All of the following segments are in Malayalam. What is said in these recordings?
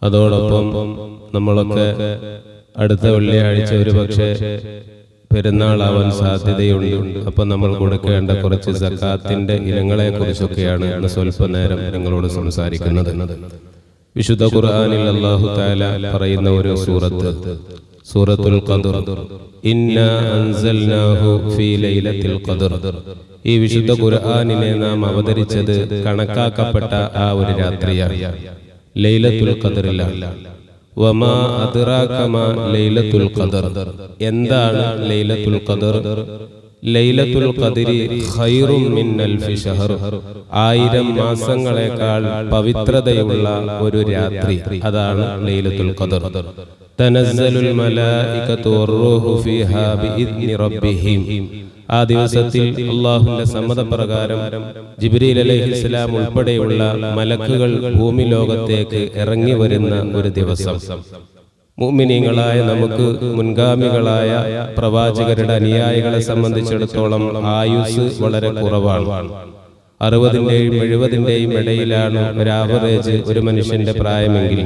അതോടൊപ്പം നമ്മളൊക്കെ അടുത്ത വെള്ളിയാഴ്ച ഒരു പക്ഷേ പെരുന്നാളാവാൻ സാധ്യതയുണ്ട്. അപ്പം നമ്മൾ കൊടുക്കേണ്ട കുറച്ച് സക്കാത്തിന്റെ ഇനങ്ങളെ കുറിച്ചൊക്കെയാണ് ഇന്ന് സ്വല്പ നേരം നിങ്ങളോട് സംസാരിക്കുന്നത്. വിശുദ്ധ ഖുർആനിൽ അല്ലാഹു തആല പറയുന്ന ഒരു സൂറത്തുൽ ഖദർ, ഇന്നാ അൻസൽനാഹു ഫീ ലൈലത്തിൽ ഖദർ. ഈ വിശുദ്ധ ഖുർആനിനെ നാം അവതരിച്ചത് കണക്കാക്കപ്പെട്ട ആ ഒരു രാത്രിയാണ്, ലൈലത്തുൽ ഖദറിലാണ്. വമാ അദ്റാക മാ ലൈലത്തുൽ ഖദർ. എന്താണ് ലൈലത്തുൽ ഖദർ? ലൈലത്തുൽ ഖദരി ഖൈറും മിൻ അൽഫി ശഹർ. 1000 മാസങ്ങളെക്കാൾ പവിത്രതയുള്ള ഒരു രാത്രി, അതാണ് ലൈലത്തുൽ ഖദർ. തനസ്സലുൽ മലായികതു വറൂഹു ഫീഹാ ബിഇദ്നി റബ്ബിഹിം. ആ ദിവസത്തിൽ അല്ലാഹുവിന്റെ സമ്മതപ്രകാരം ജിബ്രീൽ അലൈഹിസ്സലാം ഉൾപ്പെടെയുള്ള മലക്കുകൾ ഭൂമി ലോകത്തേക്ക് ഇറങ്ങി വരുന്ന ഒരു ദിവസം. മുഅ്മിനീങ്ങളായ നമുക്ക് മുൻഗാമികളായ പ്രവാചകരുടെ അനുയായികളെ സംബന്ധിച്ചിടത്തോളം ആയുസ് വളരെ കുറവാണ്. 60-ന്റെയും 70-ന്റെയും ഇടയിലാണ് ഒരു ആവറേജ് ഒരു മനുഷ്യന്റെ പ്രായമെങ്കിൽ,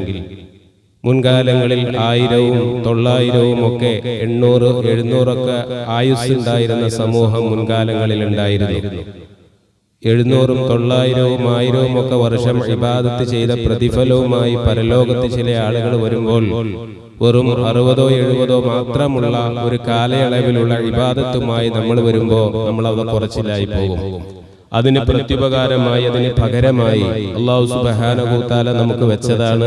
മുൻകാലങ്ങളിൽ 1000-ഉം 900-ഉം ഒക്കെ 800-700 ഒക്കെ ആയുസ് ഉണ്ടായിരുന്ന സമൂഹം മുൻകാലങ്ങളിൽ ഉണ്ടായിരുന്നു. 700-ഉം 900-ഉം 1000-ഉം ഒക്കെ വർഷം ഇബാദത്ത് ചെയ്ത പ്രതിഫലവുമായി പരലോകത്ത് ചില ആളുകൾ വരുമ്പോൾ വെറും 60-ഓ 70-ഓ മാത്രമുള്ള ഒരു കാലയളവിലുള്ള ഇബാദത്തുമായി നമ്മൾ വരുമ്പോൾ നമ്മൾ അത് കുറച്ചിലായി പോകും. അതിന് പ്രത്യുപകാരമായി, അതിന് പകരമായി അല്ലാഹു സുബ്ഹാനഹു തആല നമുക്ക് വെച്ചതാണ്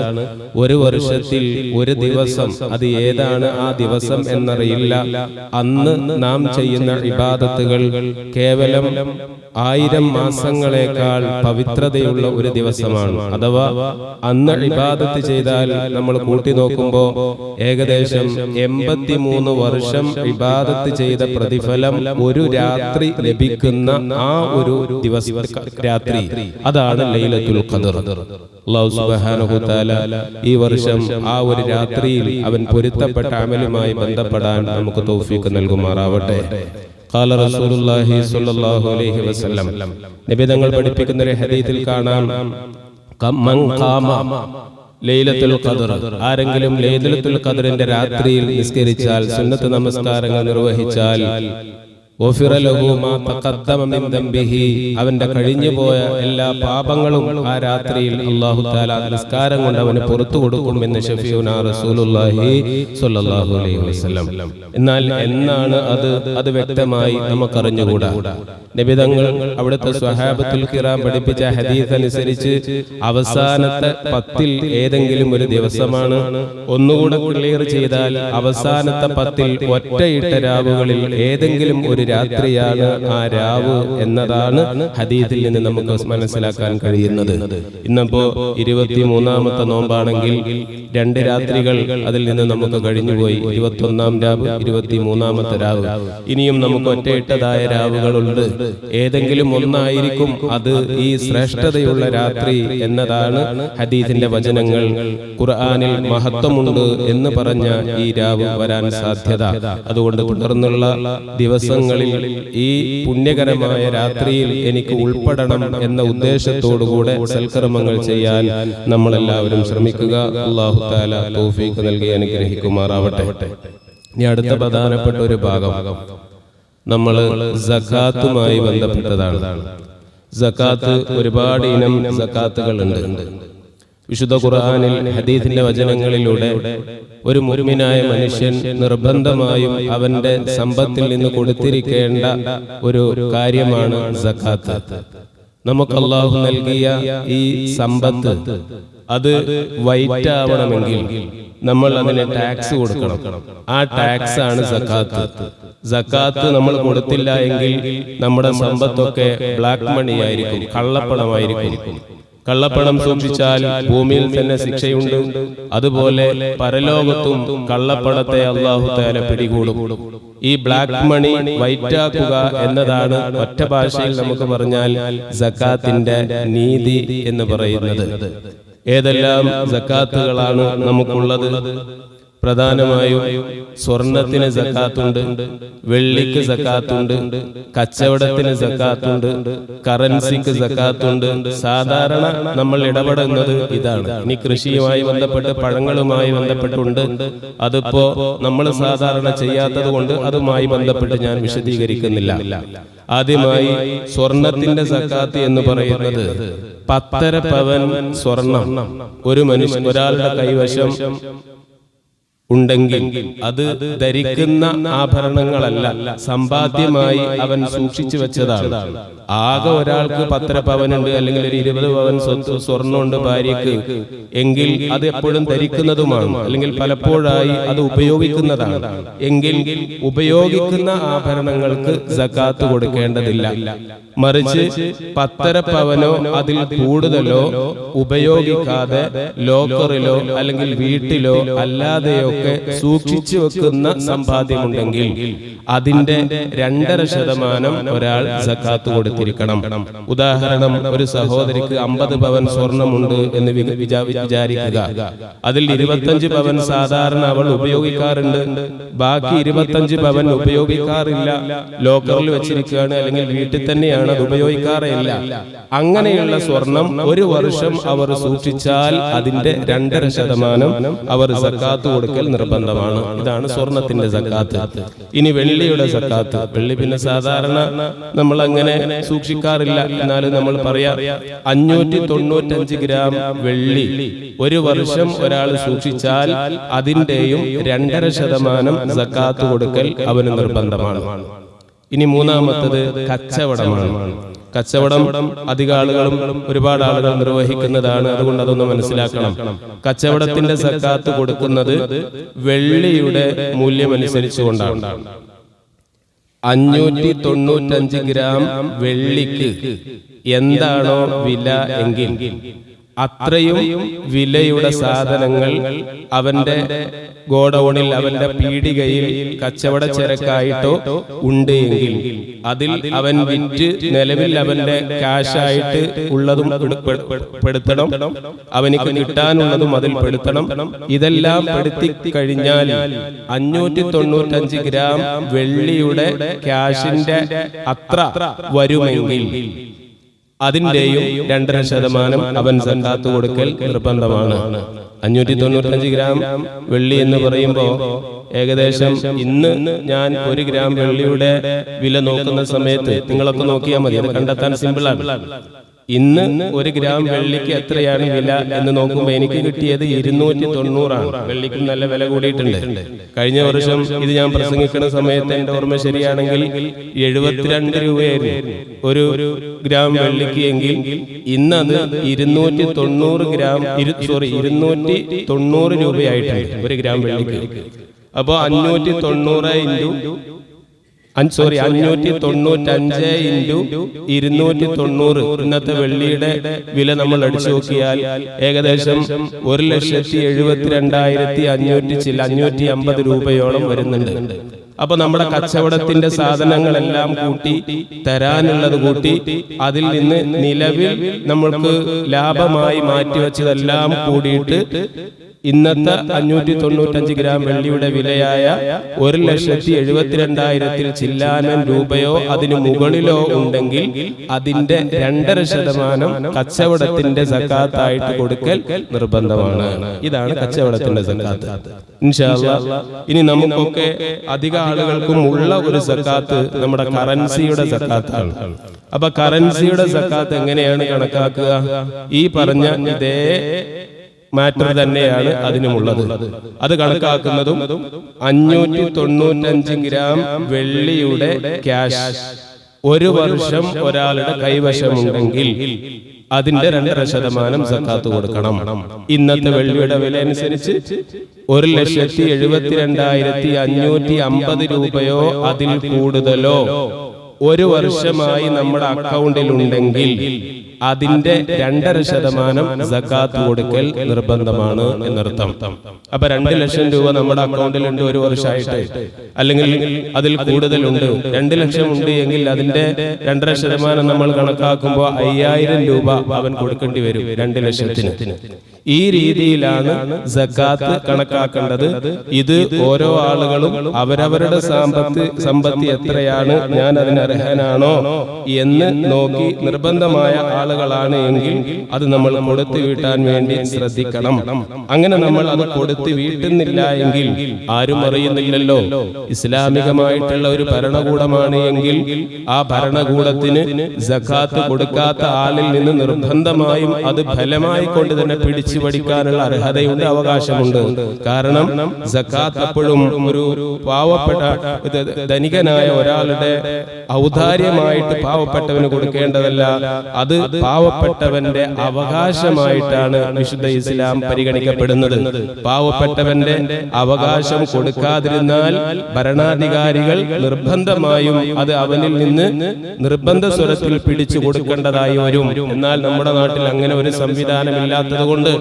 ഒരു വർഷത്തിൽ ഒരു ദിവസം. അത് ഏതാണ് ആ ദിവസം എന്നറിയില്ല. അന്ന് നാം ചെയ്യുന്ന ഇബാദത്തുകൾ കേവലം 1000 മാസങ്ങളെക്കാൾ പവിത്രതയുള്ള ഒരു ദിവസമാണ്. അഥവാ അന്ന് ഇബാദത്ത് ചെയ്താൽ നമ്മൾ കൂട്ടി നോക്കുമ്പോൾ ഏകദേശം 83 വർഷം ഇബാദത്ത് ചെയ്ത പ്രതിഫലം ഒരു രാത്രി ലഭിക്കുന്ന ആ ഒരു രാത്രി, അതാണ് ലൈലത്തുൽ ഖദർ. അല്ലാഹു സുബ്ഹാനഹു തആല ഈ വർഷം ആ ഒരു രാത്രിയിൽ അവൻ പൊരുത്തപ്പെട്ട അമലുമായി ബന്ധപ്പെടാൻ നമുക്ക് തൗഫീഖ് നൽകുമാറാവട്ടെ. ഖാല റസൂലുള്ളാഹി സ്വല്ലല്ലാഹു അലൈഹി വസല്ലം, നബി തങ്ങൾ പഠിപ്പിക്കുന്ന ഒരു ഹദീസിൽ കാണാം, മൻ ഖാമ ലൈലത്തുൽ ഖദർ, ആരെങ്കിലും ലൈലത്തുൽ ഖദറിന്റെ രാത്രിയിൽ നിസ്കരിച്ചാൽ, സുന്നത്ത് നമസ്കാരങ്ങൾ നിർവഹിച്ചാൽ, അവന്റെ കഴിഞ്ഞുപോയ എല്ലാ പാപങ്ങളും ആ രാത്രിയിൽ അല്ലാഹു തആല നിസ്കാരം കൊണ്ട് അവന് പുറത്തു കൊടുക്കുമെന്ന് ശഫീഉനാ റസൂലുള്ളാഹി സ്വല്ലല്ലാഹു അലൈഹി വസല്ലം. എന്നാൽ എന്നാണ് അത് വ്യക്തമായി നമുക്കറിഞ്ഞുകൂടാ. നബി തങ്ങൾ അവിടുത്തെ സ്വഹാബത്തുൽ കിറാം പഠിപ്പിച്ച ഹദീസ് അനുസരിച്ച് അവസാനത്തെ 10-ൽ ഏതെങ്കിലും ഒരു ദിവസമാണ്. ഒന്നുകൂടെ ക്ലിയർ ചെയ്താൽ അവസാനത്തെ 10-ൽ ഒറ്റയിട്ട രാവുകളിൽ ഏതെങ്കിലും ഒരു രാത്രിയാണ് ആ രാവ് എന്നതാണ് ഹദീസിൽ നിന്ന് നമുക്ക് മനസ്സിലാക്കാൻ കഴിയുന്നത്. ഇന്നിപ്പോ 23-ാമത്തെ നോമ്പാണെങ്കിൽ 2 രാത്രികൾ അതിൽ നിന്ന് നമുക്ക് കഴിഞ്ഞുപോയി. 21-ാം രാവ്, 23-ാമത്തെ രാവ്. ഇനിയും നമുക്ക് ഒറ്റയിട്ടതായ രാവുകളുണ്ട്. ഏതെങ്കിലും ഒന്നായിരിക്കും അത് ഈ ശ്രേഷ്ഠതയുള്ള രാത്രി എന്നതാണ് ഹദീസിന്റെ വചനങ്ങൾ. ഖുർആനിൽ മഹത്വമുണ്ട് എന്ന് പറഞ്ഞ ഈ രാവ് വരാൻ സാധ്യത. അതുകൊണ്ട് തുടർന്നുള്ള ദിവസങ്ങളിൽ ഈ പുണ്യകരമായ രാത്രിയിൽ എനിക്ക് ഉൾപ്പെടണം എന്ന ഉദ്ദേശത്തോടുകൂടെ സൽക്കർമ്മങ്ങൾ ചെയ്യാൻ നമ്മളെല്ലാവരും ശ്രമിക്കുക. അല്ലാഹു തആല തൗഫീഖ് നൽകി അനുഗ്രഹിക്കുമാറാവട്ടെ. ഇനി അടുത്ത പ്രധാനപ്പെട്ട ഒരു ഭാഗം നമ്മൾ സകാത്തുമായി ബന്ധപ്പെട്ടതാണ്. സകാത്ത്, ഒരുപാട് ഇനം സകാത്തുകളുണ്ട്. വിശുദ്ധ ഖുർആനിൽ ഹദീസിന്റെ വചനങ്ങളിലൂടെ ഒരു മുഅ്മിനായ മനുഷ്യൻ നിർബന്ധമായും അവന്റെ സമ്പത്തിൽ നിന്ന് കൊടുത്തിരിക്കേണ്ട ഒരു കാര്യമാണ് സകാത്ത്. നമുക്ക് അല്ലാഹു നൽകിയ ഈ സമ്പത്ത് അത് വൈറ്റ് ആവണമെങ്കിൽ നമ്മൾ അതിന് ടാക്സ് കൊടുക്കണം. ആ ടാക്സ് ആണ് സകാത്ത്. സകാത്ത് നമ്മൾ കൊടുത്തില്ല എങ്കിൽ നമ്മുടെ സമ്പത്തൊക്കെ ബ്ലാക്ക് മണി ആയിരിക്കും, കള്ളപ്പണമായിരിക്കും. കള്ളപ്പണം സൂക്ഷിച്ചാൽ ഭൂമിയിൽ തന്നെ ശിക്ഷയുണ്ട്. അതുപോലെ പരലോകത്തും കള്ളപ്പണത്തെ അല്ലാഹു തആല പിടികൂടും. ഈ ബ്ലാക്ക് മണി വൈറ്റാക്കുക എന്നതാണ് ഒറ്റ ഭാഷയിൽ നമുക്ക് പറഞ്ഞാൽ സകാത്തിന്റെ നീതി എന്ന് പറയുന്നത്. ഏതെല്ലാം സകാത്തുകളാണ് നമുക്കുള്ളത്? പ്രധാനമായും സ്വർണത്തിന് സക്കാത്തുണ്ട്, വെള്ളിക്ക് സക്കാത്തുണ്ട്, കച്ചവടത്തിന് സക്കാത്തുണ്ട്, കറൻസിക്ക് സക്കാത്തുണ്ട്. സാധാരണ നമ്മൾ ഇടപെടുന്നത് ഇതാണ്. ഇനി കൃഷിയുമായി ബന്ധപ്പെട്ട് പഴങ്ങളുമായി ബന്ധപ്പെട്ടുണ്ട്, അതിപ്പോ നമ്മൾ സാധാരണ ചെയ്യാത്തത് കൊണ്ട് അതുമായി ബന്ധപ്പെട്ട് ഞാൻ വിശദീകരിക്കുന്നില്ല. ആദ്യമായി സ്വർണത്തിന്റെ സക്കാത്ത് എന്ന് പറയുന്നത് 10.5 പവൻ സ്വർണം ഒരാളുടെ കൈവശം ഉണ്ടെങ്കിൽ അത് ധരിക്കുന്ന ആഭരണങ്ങളല്ല, സമ്പാദ്യമായി അവൻ സൂക്ഷിച്ചു വെച്ചതാണ്. ആകെ ഒരാൾക്ക് 10.5 പവനുണ്ട്, അല്ലെങ്കിൽ ഒരു 20 പവൻ സ്വർണ്ണമുണ്ട് ഭാര്യക്ക് എങ്കിൽ അത് എപ്പോഴും ധരിക്കുന്നതുമാണ്, അല്ലെങ്കിൽ പലപ്പോഴായി അത് ഉപയോഗിക്കുന്നതാണ്. എങ്കിൽ ഉപയോഗിക്കുന്ന ആഭരണങ്ങൾക്ക് സക്കാത്ത് കൊടുക്കേണ്ടതില്ല. മറിച്ച് 10.5 പവനോ അതിൽ കൂടുതലോ ഉപയോഗിക്കാതെ ലോക്കറിലോ അല്ലെങ്കിൽ വീട്ടിലോ അല്ലാതെയോ സൂക്ഷിച്ചു വെക്കുന്ന സമ്പാദ്യമുണ്ടെങ്കിൽ അതിന്റെ 2.5% ഒരാൾ സക്കാത്ത് കൊടുത്തിരിക്കണം. ഉദാഹരണം, ഒരു സഹോദരിക്ക് 50 പവൻ സ്വർണമുണ്ട് എന്ന് വിചാരിക്കുക. അതിൽ 25 പവൻ സാധാരണ അവൾ ഉപയോഗിക്കാറുണ്ട്, ബാക്കി 25 പവൻ ഉപയോഗിക്കാറില്ല, ലോക്കറിൽ വെച്ചിരിക്കുകയാണ്, അല്ലെങ്കിൽ വീട്ടിൽ തന്നെയാണ്, അത് ഉപയോഗിക്കാറില്ല. അങ്ങനെയുള്ള സ്വർണം 1 വർഷം അവർ സൂക്ഷിച്ചാൽ അതിന്റെ 2.5% അവർ സക്കാത്ത് കൊടുക്കൽ നിർബന്ധമാണ്. ഇതാണ് സ്വർണത്തിന്റെ സക്കാത്ത്. ഇനി വെള്ളിയുടെ സക്കാത്ത്. വെള്ളി പിന്നെ സാധാരണ നമ്മൾ അങ്ങനെ സൂക്ഷിക്കാറില്ല, എന്നാലും നമ്മൾ പറയാം 595 ഗ്രാം വെള്ളി 1 വർഷം ഒരാൾ സൂക്ഷിച്ചാൽ അതിന്റെയും 2.5% സക്കാത്ത് കൊടുക്കൽ അവന് നിർബന്ധമാണ്. ഇനി മൂന്നാമത്തത് കച്ചവടമാണ്. കച്ചവടം ഒരുപാട് ആളുകൾ നിർവഹിക്കുന്നതാണ്. അതുകൊണ്ട് അതൊന്ന് മനസ്സിലാക്കണം. കച്ചവടത്തിന്റെ സക്കാത്ത് കൊടുക്കുന്നത് വെള്ളിയുടെ മൂല്യമനുസരിച്ചുകൊണ്ടാണ്. 595 ഗ്രാം വെള്ളിക്ക് എന്താണോ വില എങ്കിൽ അത്രയും വിലയുടെ സാധനങ്ങൾ അവന്റെ ഗോഡൌണിൽ, അവന്റെ പീടികയിൽ കച്ചവട ചരക്കായിട്ടോ ഉണ്ട് എങ്കിൽ അതിൽ അവൻ വിറ്റ് നിലവിൽ അവന്റെ ക്യാഷായിട്ട് ഉള്ളതും പെടുത്തണം, അവനിക്ക് കിട്ടാനുള്ളതും അതിൽ പെടുത്തണം. ഇതെല്ലാം പെടുത്തി കഴിഞ്ഞാൽ 595 ഗ്രാം വെള്ളിയുടെ ക്യാഷിന്റെ അത്ര വരുമെങ്കിൽ അതിന്റെയും 2.5% അവൻ സക്കാത്ത് കൊടുക്കൽ നിർബന്ധമാണ്. 595 ഗ്രാം വെള്ളി എന്ന് പറയുമ്പോൾ ഏകദേശം ഇന്ന് ഞാൻ 1 ഗ്രാം വെള്ളിയുടെ വില നോക്കുന്ന സമയത്ത് നിങ്ങളൊക്കെ നോക്കിയാൽ മതി, അത് കണ്ടെത്താൻ സിമ്പിളാണ്. ഇന്ന് 1 ഗ്രാം വെള്ളിക്ക് എത്രയാണ് വില എന്ന് നോക്കുമ്പോൾ എനിക്ക് കിട്ടിയത് 290 ആണ്. വെള്ളിക്കും നല്ല വില കൂടിയിട്ടുണ്ട്. കഴിഞ്ഞ വർഷം ഇത് ഞാൻ പ്രസംഗിക്കുന്ന സമയത്ത് എന്റെ ഓർമ്മ ശരിയാണെങ്കിൽ 72 രൂപയായിരുന്നു 1 ഗ്രാം വെള്ളിക്ക് എങ്കിൽ ഇന്ന് അത് 290 രൂപയായിട്ടുണ്ട് 1 ഗ്രാം വെള്ളിക്ക്. അപ്പോ 595 × 290 ഇന്നത്തെ വെള്ളിയുടെ വില നമ്മൾ അടിച്ചു നോക്കിയാൽ ഏകദേശം 1,72,550 രൂപയോളം വരുന്നുണ്ട്. അപ്പൊ നമ്മുടെ കച്ചവടത്തിന്റെ സാധനങ്ങളെല്ലാം കൂട്ടി തരാനുള്ളത് കൂട്ടി അതിൽ നിന്ന് നിലവിൽ നമ്മൾക്ക് ലാഭമായി മാറ്റിവെച്ചതെല്ലാം കൂടിയിട്ട് ഇന്നത്തെ 595 ഗ്രാം വെള്ളിയുടെ വിലയായ 1,72,000 ചില്ലാനം രൂപയോ അതിനു മുകളിലോ ഉണ്ടെങ്കിൽ അതിന്റെ 2.5% കച്ചവടത്തിന്റെ സക്കാത്തായിട്ട് കൊടുക്കൽ നിർബന്ധമാണ്. ഇതാണ് കച്ചവടത്തിന്റെ സക്കാത്ത്. ഇൻഷാ അല്ലാഹ് ഇനി നമുക്കൊക്കെ അധിക ആളുകൾക്കും ഉള്ള ഒരു സക്കാത്ത് നമ്മുടെ കറൻസിയുടെ സക്കാത്താണ്. അപ്പൊ കറൻസിയുടെ സക്കാത്ത് എങ്ങനെയാണ് കണക്കാക്കുക? ഈ പറഞ്ഞ ഇതേ മാറ്റർ തന്നെയാണ് അതിനുമുള്ളത്. അത് കണക്കാക്കുന്നതും 595 ഗ്രാം വെള്ളിയുടെ ക്യാഷ് 1 വർഷം ഒരാളുടെ കൈവശമുണ്ടെങ്കിൽ അതിന്റെ 2.5% സക്കാത്ത് കൊടുക്കണം. ഇന്നത്തെ വെള്ളിയുടെ വില അനുസരിച്ച് 1,72,550 രൂപയോ അതിൽ കൂടുതലോ 1 വർഷമായി നമ്മുടെ അക്കൗണ്ടിൽ ഉണ്ടെങ്കിൽ അതിന്റെ 2.5% സക്കാത്ത് കൊടുക്കൽ നിർബന്ധമാണ് എന്നർത്ഥം. അപ്പൊ 2 ലക്ഷം രൂപ നമ്മുടെ അക്കൗണ്ടിൽ ഉണ്ട് 1 വർഷമായിട്ട്, അല്ലെങ്കിൽ അതിൽ കൂടുതലുണ്ട്, 2 ലക്ഷം ഉണ്ട് എങ്കിൽ അതിന്റെ 2.5% നമ്മൾ കണക്കാക്കുമ്പോൾ 5,000 രൂപ അവൻ കൊടുക്കേണ്ടി വരും 2 ലക്ഷത്തിന്. ഈ രീതിയിലാണ് സക്കാത്ത് കണക്കാക്കേണ്ടത്. ഇത് ഓരോ ആളുകളും അവരവരുടെ സമ്പത്ത് എത്രയാണ്, ഞാൻ അതിന് അർഹനാണോ എന്ന് നോക്കി നിർബന്ധമായ ആളുകളാണ് എങ്കിൽ അത് നമ്മൾ കൊടുത്തു വീട്ടാൻ വേണ്ടി ശ്രദ്ധിക്കണം. അങ്ങനെ നമ്മൾ അത് കൊടുത്തു വീട്ടുന്നില്ല എങ്കിൽ ആരും അറിയുന്നില്ലല്ലോ, ഇസ്ലാമികമായിട്ടുള്ള ഒരു ഭരണകൂടമാണ് എങ്കിൽ ആ ഭരണകൂടത്തിന് സക്കാത്ത് കൊടുക്കാത്ത ആളിൽ നിന്ന് നിർബന്ധമായും അത് ഫലമായി കൊണ്ട് തന്നെ പിടിച്ചു പഠിക്കാനുള്ള അർഹതയുണ്ട്, അവകാശമുണ്ട്. കാരണം സക്കാത്ത് എപ്പോഴും ഒരു പാവപ്പെട്ട ധനികനായ ഒരാളുടെ ഔദാര്യമായിട്ട് പാവപ്പെട്ടവന് കൊടുക്കേണ്ടതല്ല, അത് പാവപ്പെട്ടവന്റെ അവകാശമായിട്ടാണ് വിശുദ്ധ ഇസ്ലാം പരിഗണിക്കപ്പെടുന്നത്. പാവപ്പെട്ടവന്റെ അവകാശം കൊടുക്കാതിരുന്നാൽ ഭരണാധികാരികൾ നിർബന്ധമായും അത് അവനിൽ നിന്ന് നിർബന്ധ സ്വരത്തിൽ പിടിച്ചു കൊടുക്കേണ്ടതായി വരും. എന്നാൽ നമ്മുടെ നാട്ടിൽ അങ്ങനെ ഒരു സംവിധാനമില്ലാത്തത് കൊണ്ട്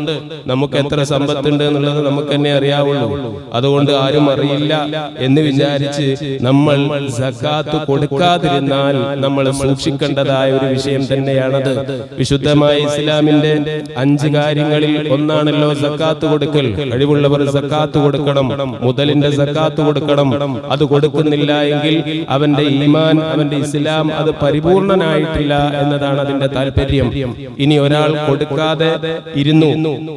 നമുക്ക് എത്ര സമ്പത്തുണ്ട് എന്നുള്ളത് നമുക്ക് തന്നെ അറിയാവുള്ളൂ. അതുകൊണ്ട് ആരും അറിയില്ല എന്ന് വിചാരിച്ച് നമ്മൾ സക്കാത്ത് കൊടുക്കാതിരുന്നാൽ നമ്മൾ സൂക്ഷിക്കേണ്ടതായ ഒരു വിഷയം തന്നെയാണത്. വിശുദ്ധമായ ഇസ്ലാമിന്റെ 5 കാര്യങ്ങളിൽ ഒന്നാണല്ലോ സക്കാത്ത് കൊടുക്കൽ. കഴിവുള്ളവർ സക്കാത്ത് കൊടുക്കണം, മുതലിന്റെ സക്കാത്ത് കൊടുക്കണം. അത് കൊടുക്കുന്നില്ല എങ്കിൽ അവന്റെ ഈമാൻ, അവന്റെ ഇസ്ലാം അത് പരിപൂർണനായിട്ടില്ല എന്നതാണ് അതിന്റെ താല്പര്യം. ഇനി ഒരാൾ കൊടുക്കാതെ ഇരുന്നു,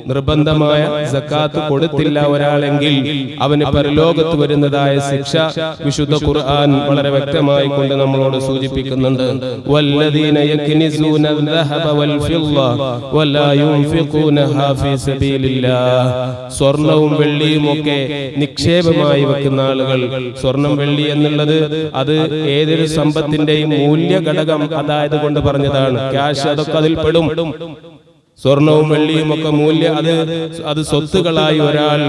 നിർബന്ധമായ സക്കാത്ത് കൊടുത്തില്ല ഒരാളെങ്കിൽ അവന് പരലോകത്ത് വരുന്നതായ ശിക്ഷ വിശുദ്ധ ഖുർആൻ വളരെ വ്യക്തമായി കൊണ്ട് നമ്മളോട് സൂചിപ്പിക്കുന്നുണ്ട്. വല്ലദീന യക്നിസൂന الذهب والفضة ولا ينفقونها في سبيل الله. സ്വർണവും വെള്ളിയും ഒക്കെ നിക്ഷേപമായി വെക്കുന്ന ആളുകൾ. സ്വർണം വെള്ളി എന്നുള്ളത് അത് ഏതൊരു സമ്പത്തിന്റെയും മൂല്യ ഘടകം അതായത് കൊണ്ട് പറഞ്ഞതാണ്. ക്യാഷ് അതൊക്കെ അതിൽ പെടും. സ്വർണവും വെള്ളിയും ഒക്കെ മൂല്യം അത് സ്വത്തുകളായി ഒരാൾ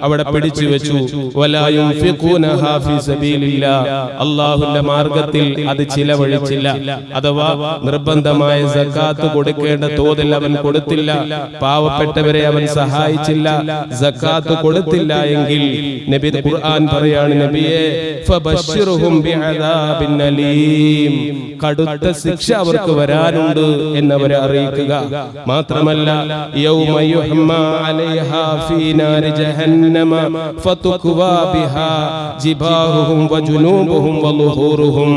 അവിടെ പിടിച്ചു വെച്ചു. അല്ലാഹുവിന്റെ മാർഗത്തിൽ അത് ചിലവഴിച്ചില്ല, അഥവാ നിർബന്ധമായ സക്കാത്ത് കൊടുക്കേണ്ട തോതിൽ അവൻ കൊടുത്തില്ല, പാവപ്പെട്ടവരെ അവൻ സഹായിച്ചില്ല, സക്കാത്ത് കൊടുത്തില്ല എങ്കിൽ നബി ഖുർആൻ പറയാണ്, നബിയെ ഫബശ്ശിർഹും ബിഅദാബിൻ അലീം, കടുത്ത ശിക്ഷ അവർക്ക് വരാനുണ്ട് എന്നവരെ അറിയിക്കുക. മാത്രമല്ല യൗമ യുഹ്മാ അലൈഹാ ഫീ നാരി ജഹന്നമ ഫതുക്വാ ബിഹാ ജിബാഹുഹും വജുനൂബുഹും വളുഹൂറുഹും.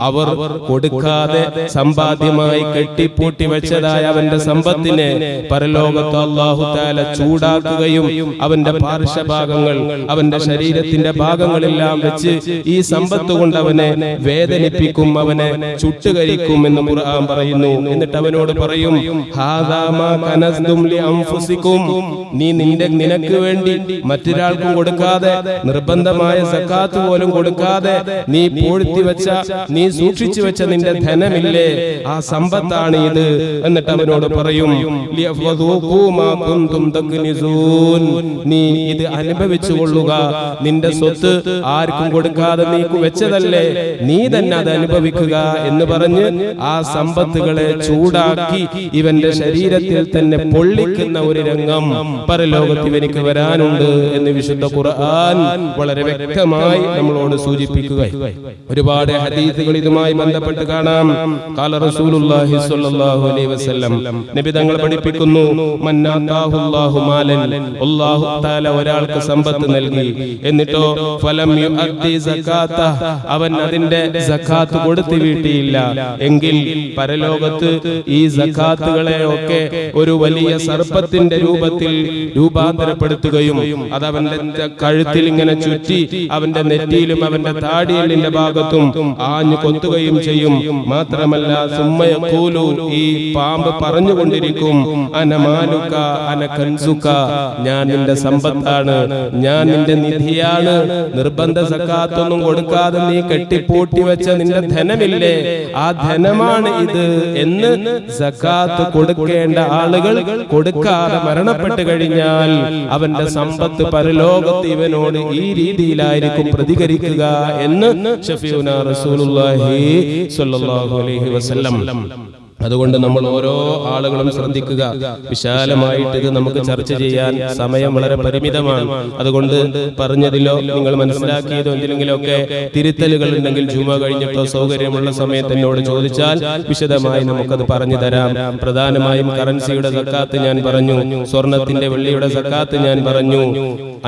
അവർ കൊടുക്കാതെ സമ്പാദ്യമായി കെട്ടിപ്പൂട്ടി വെച്ചതായ അവന്റെ സമ്പത്തിനെ പരലോകത്ത് അല്ലാഹു തആല ചൂടാക്കുകയും അവന്റെ പാർശ്വഭാഗങ്ങൾ, അവന്റെ ശരീരത്തിന്റെ ഭാഗങ്ങളെല്ലാം വെച്ച് ഈ സമ്പത്ത് കൊണ്ട് അവനെ വേദനിപ്പിക്കും, അവനെ ചുട്ടുകരിക്കും എന്ന് ഖുർആൻ പറയുന്നു. എന്നിട്ട് അവനോട് പറയും, ഹാദാ മാ കനസ്തും ലി അൻഫുസികും, നീ നിനക്ക് വേണ്ടി മറ്റൊരാൾക്കും കൊടുക്കാതെ, നിർബന്ധമായ സക്കാത്ത് പോലും കൊടുക്കാതെ നീ പൂഴ്ത്തി വെച്ച, നീ സൂക്ഷിച്ചു വെച്ച നിന്റെ ധനമില്ലേ, ആ സമ്പത്താണ് ഇത്. എന്നിട്ട് അവനോട് പറയും, ലിയഫദൂഖൂ മാ കുൻതും തക്നിസൂൻ, നീ ഇത് അനുഭവിച്ചു കൊള്ളുക, നിന്റെ സ്വത്ത് ആർക്കും കൊടുക്കാതെ നീ വെച്ചതല്ലേ, നീ തന്നെ അത് അനുഭവിക്കുക എന്ന് പറഞ്ഞ് ആ സമ്പത്തുകളെ ചൂടാക്കി ഇവന്റെ ശരീരത്തിൽ തന്നെ പൊള്ളിക്കുന്ന ഒരു രംഗം പരലോകത്ത് ഇവനിക്ക് വരാനുണ്ട് എന്ന് വിശുദ്ധ ഖുർആൻ വളരെ വ്യക്തമായി നമ്മളോട് സൂചിപ്പിക്കുക. ഒരുപാട് ഹദീസുകൾ ഇതുമായി ബന്ധപ്പെട്ട് കാണാം. ഖാല റസൂലുള്ളാഹി സ്വല്ലല്ലാഹു അലൈഹി വസല്ലം, നബി തങ്ങൾ പഠിപ്പിക്കുന്നു, മന്നാതാഹുല്ലാഹു മാലൻ, അല്ലാഹു തആല ഒരാൾക്ക് സമ്പത്ത് നൽകി, എന്നിട്ടോ ഫലം യുഅദ്ദി സകാത്ത, അവൻ അതിന്റെ സകാത്ത് കൊടുത്തു വീട്ടിയില്ല എങ്കിൽ പരലോകത്ത് ഈ സകാത്തുകളെ ഒക്കെ ഒരു വലിയ സർപ്പത്തിന്റെ രൂപത്തിൽ രൂപാന്തരപ്പെടുത്തുകയും അത് അവന്റെ കഴുത്തിൽ ഇങ്ങനെ ചുറ്റി അവന്റെ നെറ്റിയിലും അവന്റെ താടിയെല്ലിന്റെ ഭാഗത്തും ആഞ്ഞു കൊത്തുകയും ചെയ്യും. മാത്രമല്ല സുമ്മയഖൂലു, ഈ പാമ്പ് പറഞ്ഞുകൊണ്ടിരിക്കും, അനമാലുക അന കൻസുക, ഞാൻ നിന്റെ സമ്പത്താണ്, ഞാൻ നിന്റെ നിധിയാണ്, നിർബന്ധ സക്കാത്തൊന്നും കൊടുക്കാതെ നീ കെട്ടിപ്പൂട്ടി വെച്ച നിന്റെ ധനമില്ലേ, ആ ധനമാണ് ഇത് എന്ന് സക്കാത്ത് കൊടുക്കേണ്ട ആളുകൾ കൊടുക്കാതെ മരണപ്പെട്ട് കഴിഞ്ഞാൽ അവന്റെ സമ്പത്ത് പരലോകത്ത് ഇവനോട് ഈ രീതിയിലായിരിക്കും പ്രതികരിക്കുക എന്ന് ശഫീഉനാ റസൂലുള്ളാഹി സ്വല്ലല്ലാഹു അലൈഹി വസല്ലം. അതുകൊണ്ട് നമ്മൾ ഓരോ ആളുകളും ശ്രദ്ധിക്കുക. വിശാലമായിട്ട് ഇത് നമുക്ക് ചർച്ച ചെയ്യാൻ സമയം വളരെ പരിമിതമാണ്. അതുകൊണ്ട് പറഞ്ഞതിലോ നിങ്ങൾ മനസ്സിലാക്കിയതോ എന്തെങ്കിലുമോ ഒക്കെ തിരുത്തലുകൾ ഉണ്ടെങ്കിൽ ജുമ കഴിഞ്ഞിട്ടോ സൗകര്യമുള്ള സമയത്ത് എന്നോട് ചോദിച്ചാൽ വിശദമായി നമുക്കത് പറഞ്ഞു തരാം. പ്രധാനമായും കറൻസിയുടെ സക്കാത്ത് ഞാൻ പറഞ്ഞു, സ്വർണത്തിന്റെ വെള്ളിയുടെ സക്കാത്ത് ഞാൻ പറഞ്ഞു.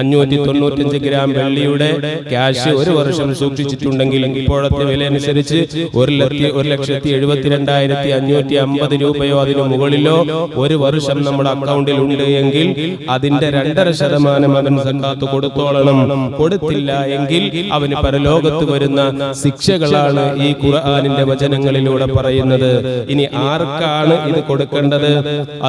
595 ഗ്രാം വെള്ളിയുടെ ക്യാഷ് ഒരു വർഷം സൂക്ഷിച്ചിട്ടുണ്ടെങ്കിൽ ഇപ്പോഴത്തെ വില അനുസരിച്ച് 1,72,550 രൂപയോ അതിനു മുകളിലോ ഒരു വർഷം നമ്മുടെ അക്കൗണ്ടിൽ ഉണ്ട് എങ്കിൽ അതിന്റെ 2.5% അവൻ സക്കാത്ത് കൊടുത്തോളണം. കൊടുത്തില്ല എങ്കിൽ അവന് പരലോകത്ത് വരുന്ന ശിക്ഷകളാണ് ഈ ഖുർആനിന്റെ വചനങ്ങളിലൂടെ പറയുന്നത്. ഇനി ആർക്കാണ് ഇത് കൊടുക്കേണ്ടത്?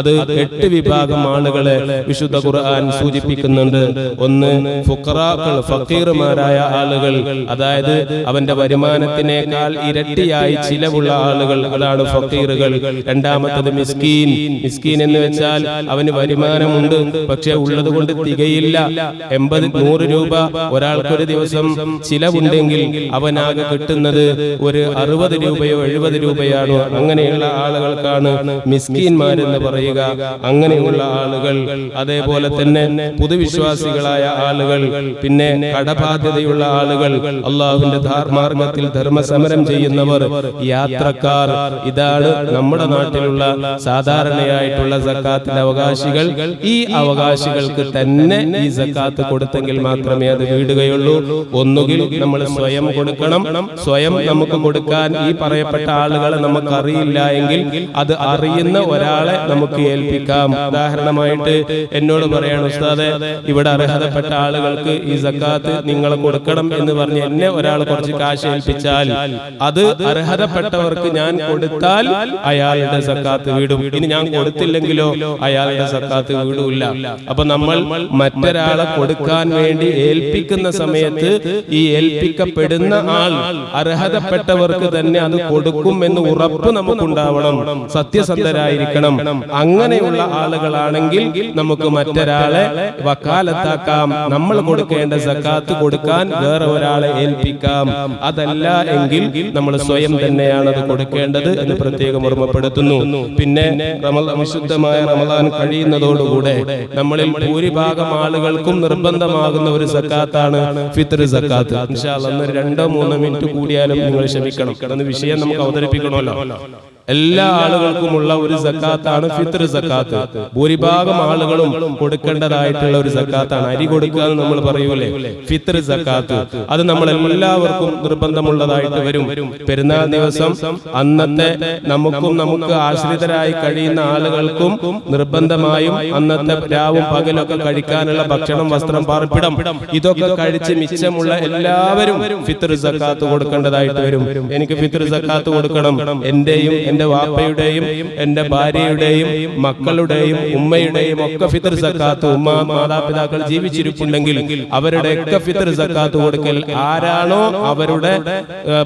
അത് 8 വിഭാഗം ആളുകളെ വിശുദ്ധ ഖുർആൻ സൂചിപ്പിക്കുന്നുണ്ട്. ഒന്ന്, ഫുഖറാക്കൾ, ഫക്കീർമാരായ ആളുകൾ, അതായത് അവന്റെ വരുമാനത്തിനേക്കാൾ ഇരട്ടിയായി ചിലവുള്ള ആളുകൾ, അതാണ് ഫക്കീറുകൾ. രണ്ടാമത്തത് മിസ്കീൻ. മിസ്കീൻ എന്ന് വെച്ചാൽ അവന് വരുമാനമുണ്ട്, പക്ഷെ ഉള്ളത് കൊണ്ട് തികയില്ല. 80-100 രൂപ ഒരാൾക്കൊരു ദിവസം ചിലവുണ്ടെങ്കിൽ അവനാകെ കിട്ടുന്നത് ഒരു 60 രൂപയോ 70 രൂപയാണോ. അങ്ങനെയുള്ള ആളുകൾക്കാണ് മിസ്കീന്മാരെന്ന് പറയുക. അങ്ങനെയുള്ള ആളുകൾ, അതേപോലെ തന്നെ പുതുവിശ്വാസികളായ ആളുകൾ, പിന്നെ കടബാധ്യതയുള്ള ആളുകൾ, അള്ളാഹുവിന്റെ മാർഗത്തിൽ ധർമ്മസമരം ചെയ്യുന്നവർ, യാത്രക്കാർ. ഇതാണ് നമ്മുടെ നാട്ടിലുള്ള സാധാരണയായിട്ടുള്ള സക്കാത്തിന്റെ അവകാശികൾ. ഈ അവകാശികൾക്ക് തന്നെ ഈ സക്കാത്ത് കൊടുത്തെങ്കിൽ മാത്രമേ അത് വീടുകയുള്ളൂ. ഒന്നുകിൽ നമ്മൾ സ്വയം കൊടുക്കണം. സ്വയം നമുക്ക് കൊടുക്കാൻ ഈ പറയപ്പെട്ട ആളുകളെ നമുക്ക് അറിയില്ല എങ്കിൽ അത് അറിയുന്ന ഒരാളെ നമുക്ക് ഏൽപ്പിക്കാം. ഉദാഹരണമായിട്ട് എന്നോട് പറയാണ്, ഉസ്താദെ ഇവിടെ അർഹതപ്പെട്ട ആളുകൾക്ക് ഈ സക്കാത്ത് നിങ്ങൾ കൊടുക്കണം എന്ന് പറഞ്ഞ് എന്നെ ഒരാൾ കുറച്ച് കാശ് ഏൽപ്പിച്ചാൽ അത് അർഹതപ്പെട്ടവർക്ക് ഞാൻ കൊടുത്താൽ അയാളുടെ സക്കാത്ത് വീടും. ഇനി ഞാൻ കൊടുത്തില്ലെങ്കിലോ അയാളുടെ സക്കാത്ത് വീടില്ല. അപ്പൊ നമ്മൾ മറ്റൊരാളെ കൊടുക്കാൻ വേണ്ടി ഏൽപ്പിക്കുന്ന സമയത്ത് ഈ ഏൽപ്പിക്കപ്പെടുന്ന ആൾ അർഹതപ്പെട്ടവർക്ക് തന്നെ അത് കൊടുക്കും എന്ന് ഉറപ്പ് നമുക്കുണ്ടാവണം. സത്യസന്ധരായിരിക്കണം. അങ്ങനെയുള്ള ആളുകളാണെങ്കിൽ നമുക്ക് മറ്റൊരാളെ വക്കാലത്താക്കാം. നമ്മൾ കൊടുക്കേണ്ട സക്കാത്ത് കൊടുക്കാൻ വേറെ ഒരാളെ ഏൽപ്പിക്കാം. അതല്ല എങ്കിൽ നമ്മൾ സ്വയം തന്നെയാണ് അത് കൊടുക്കേണ്ടത് എന്ന് പ്രത്യേകം ഓർമ്മപ്പെടുത്തുന്നു. പിന്നെ വിശുദ്ധമായ റമളാൻ കഴിയുന്നതോടുകൂടെ നമ്മളിൽ ഭൂരിഭാഗം ആളുകൾക്കും നിർബന്ധമാകുന്ന ഒരു സക്കാത്താണ് ഫിത്ർ സക്കാത്ത്. ഇൻഷാ അല്ലാഹ് 2-3 മിനിറ്റ് കൂടിയാലും നിങ്ങൾ ക്ഷമിക്കണം. അന്ന് വിഷയം നമുക്ക് അവതരിപ്പിക്കണമല്ലോ. എല്ലാ ആളുകൾക്കുമുള്ള ഒരു സക്കാത്താണ് ഫിത്ർ സക്കാത്ത്. ഭൂരിഭാഗം ആളുകളും കൊടുക്കേണ്ടതായിട്ടുള്ള ഒരു സക്കാത്താണ്. അരി കൊടുക്കുക എന്ന് നമ്മൾ പറയൂലേ, ഫിത്ർ സക്കാത്ത്. അത് നമ്മൾ എല്ലാവർക്കും നിർബന്ധമുള്ളതായിട്ട് വരും. പെരുന്നാൾ ദിവസം അന്നത്തെ നമുക്ക് ആശ്രിതരായി കഴിയുന്ന ആളുകൾക്കും നിർബന്ധമായും അന്നത്തെ രാവും പകലൊക്കെ കഴിക്കാനുള്ള ഭക്ഷണം, വസ്ത്രം, പാർപ്പിടം ഇതൊക്കെ കഴിച്ച് മിച്ചമുള്ള എല്ലാവരും ഫിത്ർ സക്കാത്ത് കൊടുക്കേണ്ടതായിട്ട് വരും. എനിക്ക് ഫിത്ർ സക്കാത്ത് കൊടുക്കണം. എന്റെയും എന്റെ വാപ്പയുടെയും എന്റെ ഭാര്യയുടെയും മക്കളുടെയും ഉമ്മയുടെയും ഒക്കെ ഫിത്ർ സക്കാത്ത്, മാതാപിതാക്കൾ ജീവിച്ചിരിപ്പുണ്ടെങ്കിൽ അവരുടെ ഒക്കെ ഫിത്ർ സക്കാത്ത് കൊടുക്കൽ ആരാണോ അവരുടെ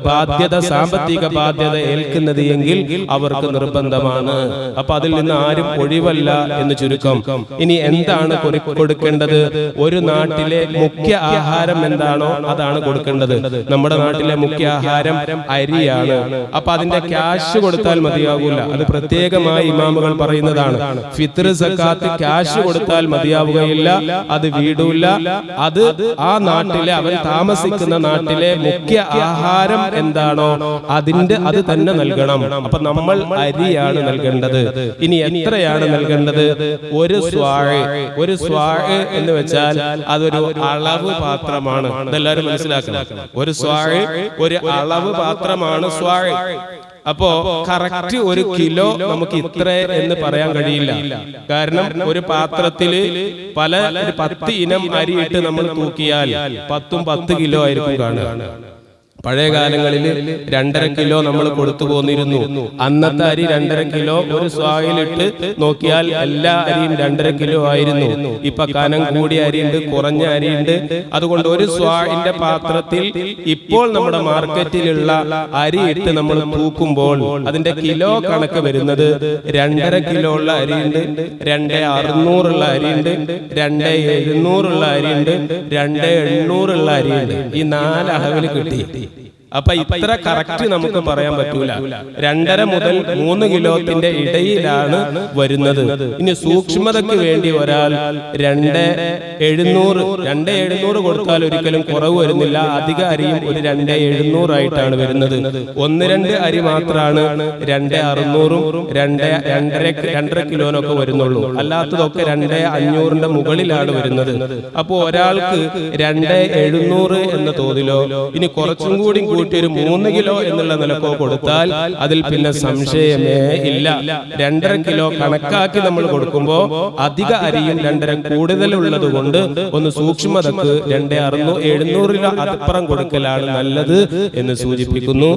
ബാധ്യത, സാമ്പത്തിക ബാധ്യത ഏൽക്കുന്നത് എങ്കിൽ അവർക്ക് നിർബന്ധമാണ്. അപ്പൊ അതിൽ നിന്ന് ആരും ഒഴിവല്ല എന്ന് ചുരുക്കം. ഇനി എന്താണ് കൊടുക്കേണ്ടത്? ഒരു നാട്ടിലെ മുഖ്യ ആഹാരം എന്താണോ അതാണ് കൊടുക്കേണ്ടത്. നമ്മുടെ നാട്ടിലെ മുഖ്യ ആഹാരം അരിയാണ്. അപ്പൊ അതിന്റെ ക്യാഷ് കൊടുത്താൽ മതിയാകൂല. അത് പ്രത്യേകമായി ഇമാമുകൾ പറയുന്നതാണ്. ഫിത്ർ സക്കാത്ത് ക്യാഷ് കൊടുത്താൽ മതിയാവുകയില്ല, അത് വീടൂല. അത് ആ നാട്ടിലെ, അവൻ താമസിക്കുന്ന നാട്ടിലെ മുഖ്യ ആഹാരം എന്താണോ അത് തന്നെ നൽകണം. അപ്പൊ നമ്മൾ അരിയാണ് നൽകേണ്ടത്. ഇനി എത്രയാണ് നൽകേണ്ടത്? ഒരു സ്വാഴ് എന്ന് വെച്ചാൽ അതൊരു അളവ് പാത്രമാണ്. അതെല്ലാവരും മനസ്സിലാക്കണം. ഒരു സ്വാഴ് ഒരു അളവ് പാത്രമാണ് സ്വാഴ്. അപ്പോ കറക്റ്റ് 1 കിലോ നമുക്ക് ഇത്ര എന്ന് പറയാൻ കഴിയില്ല. കാരണം ഒരു പാത്രത്തില് 10 ഇനം അരിയിട്ട് നമ്മൾ തൂക്കിയാൽ 10 കിലോ ആയിരിക്കും കാണുക. പഴയ കാലങ്ങളിൽ 2.5 കിലോ നമ്മൾ കൊടുത്തു പോന്നിരുന്നു. അന്നത്തെ അരി 2.5 കിലോ ഒരു സ്വായിലിട്ട് നോക്കിയാൽ എല്ലാ അരിയും 2.5 കിലോ ആയിരുന്നു. ഇപ്പൊ കനം കൂടിയ അരിയുണ്ട്, കുറഞ്ഞ അരിയുണ്ട്. അതുകൊണ്ട് ഒരു സ്വായിന്റെ പാത്രത്തിൽ ഇപ്പോൾ നമ്മുടെ മാർക്കറ്റിലുള്ള അരി ഇട്ട് നമ്മൾ തൂക്കുമ്പോൾ അതിന്റെ കിലോ കണക്ക് വരുന്നത് 2.5 കിലോ ഉള്ള അരിയുണ്ട്, 2.600 ഉള്ള അരിയുണ്ട്, 2.700 ഉള്ള അരിയുണ്ട്, 2.800 ഉള്ള അരിയുണ്ട്. ഈ 4 അളവിൽ കിട്ടി. അപ്പൊ ഇത്ര കറക്റ്റ് നമുക്ക് പറയാൻ പറ്റൂല. 2.5 മുതൽ 3 കിലോത്തിന്റെ ഇടയിലാണ് വരുന്നത്. ഇനി സൂക്ഷ്മതയ്ക്ക് വേണ്ടി ഒരാൾ 2.700 കൊടുത്താൽ ഒരിക്കലും കുറവ് വരുന്നില്ല. അധിക അരിയും ഒരു 2.700 ആയിട്ടാണ് വരുന്നത്. 1-2 അരി മാത്രമാണ് 2.600 2.5 കിലോനൊക്കെ വരുന്നുള്ളൂ. അല്ലാത്തതൊക്കെ 2.500 മുകളിലാണ് വരുന്നത്. അപ്പോൾ ഒരാൾക്ക് 2.700 എന്ന തോതിലോ ഇനി കുറച്ചും കൂടി കൂട്ടി ഒരു 3 കിലോ എന്നുള്ള നിലക്കോ കൊടുത്താൽ അതിൽ പിന്നെ സംശയമേ ഇല്ല. 2.5 കിലോ കണക്കാക്കി നമ്മൾ കൊടുക്കുമ്പോൾ അധിക അരിയും 2.5 കൂടുതലുള്ളത് കൊണ്ട് ഒന്ന് സൂക്ഷ്മതക്ക് 2.600-700 അപ്പുറം കൊടുക്കലാണ് നല്ലത് എന്ന് സൂചിപ്പിക്കുന്നു.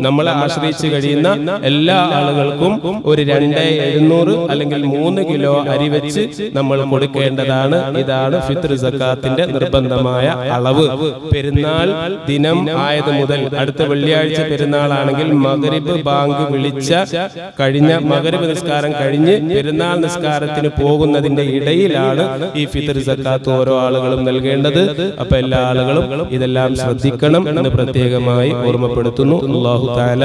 നമ്മളെ ആശ്രയിച്ച് കഴിയുന്ന എല്ലാ ആളുകൾക്കും ഒരു 2.700 അല്ലെങ്കിൽ 3 കിലോ അരി വെച്ച് നമ്മൾ കൊടുക്കേണ്ടതാണ്. ഇതാണ് ഫിത്ർ സക്കാത്തിന്റെ നിർബന്ധമായ അളവ്. പെരുന്നാൾ ദിനം ആയത് മുതൽ അടുത്ത വെള്ളിയാഴ്ച പെരുന്നാളാണെങ്കിൽ മഗ്രിബ് ബാങ്ക് വിളിച്ച കഴിഞ്ഞ മഗ്രിബ് നിസ്കാരം കഴിഞ്ഞ് പെരുന്നാൾ നിസ്കാരത്തിന് പോകുന്നതിന്റെ ഇടയിലാണ് ഈ ഫിത്ർ സക്കാത്ത് ഓരോ ആളുകളും നൽകേണ്ടത്. അപ്പൊ എല്ലാ ആളുകളും ഇതെല്ലാം ശ്രദ്ധിക്കണം എന്ന് പ്രത്യേകമായി ഓർമ്മപ്പെടുത്തുന്നു. അല്ലാഹു തആല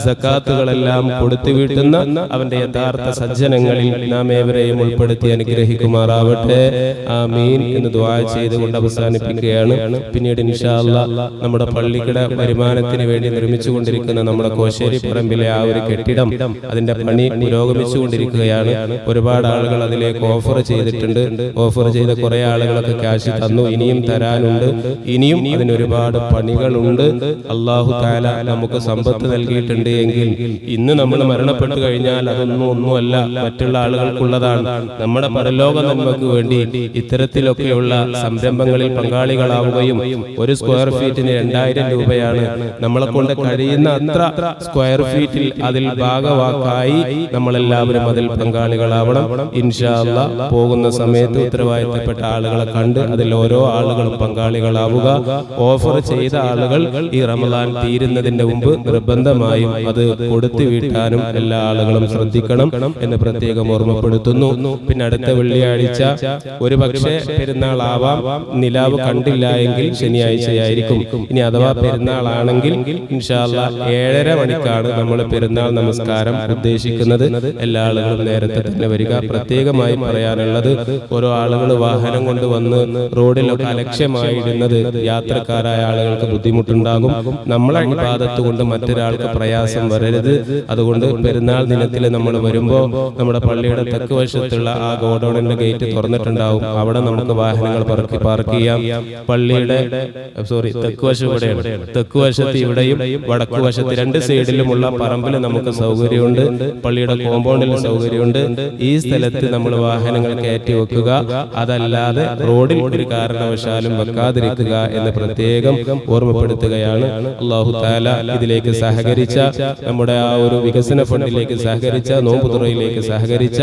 സക്കാത്തുകളെല്ലാം കൊടുത്തു വീട്ടുന്ന അവന്റെ യഥാർത്ഥ സജ്ജനങ്ങളിൽ നാം ഏവരെയും ഉൾപ്പെടുത്തി അനുഗ്രഹിക്കുമാറാവട്ടെ. ആമീൻ എന്ന് ദുആ ചെയ്തുകൊണ്ട് അവസാനിപ്പിക്കുകയാണ്. പിന്നീട് ഇൻഷാ അല്ലാഹ് നമ്മുടെ പള്ളിയുടെ വരുമാനത്തിന് വേണ്ടി നിർമ്മിച്ചുകൊണ്ടിരിക്കുന്ന നമ്മുടെ കോശേരി പറമ്പിലെ ആ ഒരു കെട്ടിടം അതിന്റെ പണി പുരോഗമിച്ചുകൊണ്ടിരിക്കുകയാണ്. ഒരുപാട് ആളുകൾ അതിലേക്ക് ഓഫർ ചെയ്തിട്ടുണ്ട്. ഓഫർ ചെയ്ത കുറെ ആളുകളൊക്കെ ക്യാഷ് തന്നു. ഇനിയും തരാനുണ്ട്. ഇനിയും അതിന് ഒരുപാട് പണികളുണ്ട്. അല്ലാഹു തആല നമുക്ക് സമ്പത്ത് നൽകിയിട്ടുണ്ട് എങ്കിൽ ഇന്ന് നമ്മൾ മരണപ്പെട്ടു കഴിഞ്ഞാൽ ഒന്നുമല്ല, മറ്റുള്ള ആളുകൾക്കുള്ളതാണ്. നമ്മുടെ പരലോക നന്മക്ക് വേണ്ടി ഇത്തരത്തിലൊക്കെയുള്ള സംരംഭങ്ങളിൽ പങ്കാളികളാവുകയും ഒരു സ്ക്വയർ ഫീറ്റിന് 2000 രൂപയാണ്. നമ്മളെ കൊണ്ട് കഴിയുന്ന അത്ര സ്ക്വയർ ഫീറ്റിൽ അതിൽ ഭാഗവാക്കായി നമ്മളെല്ലാവരും അതിൽ പങ്കാളികളാവണം. ഇൻഷാ അല്ലാഹ് പോകുന്ന സമയത്ത് ഉത്തരവാദിത്തപ്പെട്ട ആളുകളെ കണ്ട് അതിൽ ഓരോ ആളുകളും പങ്കാളികളാവുക. ഓഫർ ചെയ്ത ആളുകൾ ഈ റമദാൻ തീരുന്നതിന്റെ മുമ്പ് നിർബന്ധമായും അത് കൊടുത്തു വീട്ടാനും എല്ലാ ആളുകളും ശ്രദ്ധിക്കണം എന്ന് പ്രത്യേകം ഓർമ്മപ്പെടുത്തുന്നു. പിന്നെ അടുത്ത വെള്ളിയാഴ്ച ഒരു പക്ഷേ പെരുന്നാളാവാം. നിലാവ് കണ്ടില്ല എങ്കിൽ ശനിയാഴ്ചയായിരിക്കും. ഇനി അഥവാ പെരുന്നാളാണെങ്കിൽ ഇൻഷാ അല്ലാഹ് 7:30 മണിക്കാണ് നമ്മൾ പെരുന്നാൾ നമസ്കാരം ഉദ്ദേശിക്കുന്നത്. എല്ലാ ആളുകളും നേരത്തെ തന്നെ വരിക. പ്രത്യേകമായി പറയാനുള്ളത്, ഓരോ ആളുകൾ വാഹനം കൊണ്ട് വന്ന് റോഡിലൊക്കെ അലക്ഷ്യമായിടുന്നത് യാത്രക്കാരായ ആളുകൾക്ക് ബുദ്ധിമുട്ടുണ്ടാകും. നമ്മളെ ഇബാദത്ത് കൊണ്ട് മറ്റൊരാൾക്ക് പ്രയാസം വരരുത്. അതുകൊണ്ട് പെരുന്നാൾ ദിനത്തിൽ നമ്മൾ വരുമ്പോൾ നമ്മുടെ പള്ളിയുടെ തെക്ക് വശത്തുള്ള ആ ഗോഡൌണിന്റെ ഗേറ്റ് തുറന്നിട്ടുണ്ടാവും. അവിടെ നമുക്ക് വാഹനങ്ങൾ പാർക്ക് ചെയ്യാം. പള്ളിയുടെ തെക്ക് വശം ഇവിടെയാണ്. തെക്ക് വശത്ത് ഇവിടെയും വടക്കു വശത്ത് 2 സൈഡിലുമുള്ള പറമ്പിൽ നമുക്ക് സൗകര്യമുണ്ട്. പള്ളിയുടെ കോമ്പൗണ്ടിൽ സൗകര്യമുണ്ട്. ഈ സ്ഥലത്ത് നമ്മൾ വാഹനങ്ങൾ കയറ്റി വെക്കുക. അതല്ലാതെ റോഡിൽ ഒരു കാരണവശാലും വെക്കാതിരിക്കുക എന്ന് പ്രത്യേകം ഓർമ്മപ്പെടുത്തുകയാണ്. അല്ലാഹു തആല ഇതിലേക്ക് സഹകരിച്ച, നമ്മുടെ ആ ഒരു വികസന ഫണ്ടിലേക്ക് സഹകരിച്ച, നോമ്പുതുറയിലേക്ക് സഹകരിച്ച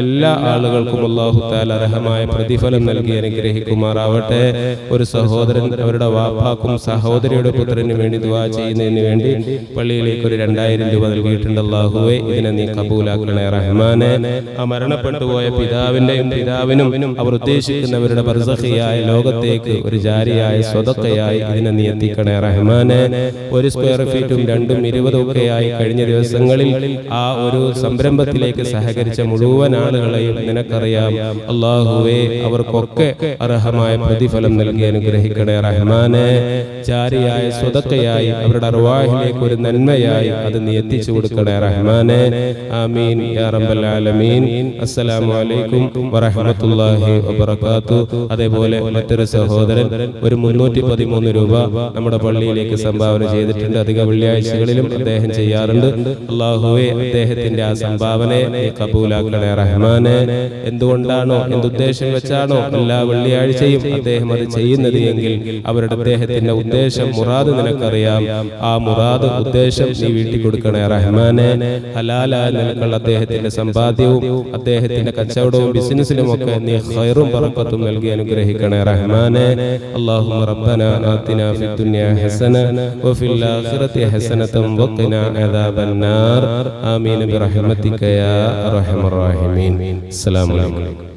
എല്ലാ ആളുകൾക്കും അല്ലാഹു തആല അർഹമായ പ്രതിഫലം നൽകി അനുഗ്രഹിക്കുമാറാവട്ടെ. ഒരു സഹോദരൻ അവരുടെ വാപ്പാക്കും സഹോദരിയുടെ പുത്രന് വേണ്ടി ദുആ ചെയ്യുന്നതിന് വേണ്ടി പള്ളിയിലേക്ക് ഒരു 2000 രൂപ നൽകിയിട്ടുണ്ട്. അല്ലാഹുവേ, ഇതിനെ നീ കബൂലാക്കണേ റഹ്മാനെ. ആ മരണപ്പെട്ടുപോയ പിതാവിനും അവർ ഉദ്ദേശിക്കുന്നവരുടെ ബർസഖിയായ ലോകത്തേക്ക് ഒരു ജാരിയായ സ്വതക്കയായി ഇതിനെ നീ എത്തിക്കണേ റഹ്മാനെ. 1 സ്ക്വയർ ഫീറ്റും 2ഉം 20 ഒക്കെയായി കഴിഞ്ഞ ദിവസങ്ങളിൽ ആ ഒരു സംരംഭത്തിലേക്ക് സഹകരിച്ച മുഴുവൻ ആളുകളെയും നിനക്കറിയാം. അല്ലാഹുവേ, അവർക്കൊക്കെ അർഹമായ പ്രതിഫലം നൽകി അനുഗ്രഹിക്കണേ റഹ്മാനെ. ജാരിയായ സ്വതക്കയായി അവരുടെ അർവാഹിലേക്ക് ഒരു നന്മയായി അത് നീ എത്തിച്ചു കൊടുക്കണേ റഹ്മാനെ. ആമീൻ യാ റബ്ബൽ ആലമീൻ. അസ്സലാമു അലൈക്കും വറഹ്മത്തുള്ളാഹി വബറകാതുഹു. അതേപോലെ മറ്റൊരു സഹോദരൻ ഒരു 313 രൂപ നമ്മുടെ പള്ളിയിലേക്ക് സംഭാവന ചെയ്തിട്ടുണ്ട്. അധിക വെള്ളിയാഴ്ചകളിലും അദ്ദേഹം ചെയ്യാറുണ്ട്. അല്ലാഹുവേ, അദ്ദേഹത്തിന്റെ ആ സംഭാവനയെ നീ കബൂലാക്കണേ റഹ്മാനെ. എന്തുകൊണ്ടാണോ, എന്തുദ്ദേശം വെച്ചാണോ എല്ലാ വെള്ളിയാഴ്ചയും അദ്ദേഹം അത് ചെയ്യുന്നത് എങ്കിൽ അദ്ദേഹത്തിന്റെ ഉദ്ദേശം, മുറാദ് നിനക്കറിയാം. ആ മുറാദ്, ഉദ്ദേശം നീ വീട്ടി കൊടുക്കണേ റഹ്മാനെ. ഹലാലായ നിലക്കുള്ള അദ്ദേഹത്തിന്റെ സമ്പാദ്യവും അദ്ദേഹത്തിന്റെ കച്ചവടവും ബിസിനസ്സിലും ഒക്കെ നീ ഖൈറും ബറക്കത്തും നൽകി അനുഗ്രഹിക്കണേ റഹ്മാനെ. അല്ലാഹുമ്മ റബ്ബനാ ആതിനാ ഫിദ്ദുനിയാ ഹസന വഫിൽ ആഖിറതി ഹസനതൻ വഖിനാ അദാബന്നാർ. ആമീൻ ബിറഹ്മതിക യാ അർഹമർ റഹീമീൻ. അസ്സലാമു അലൈക്കും.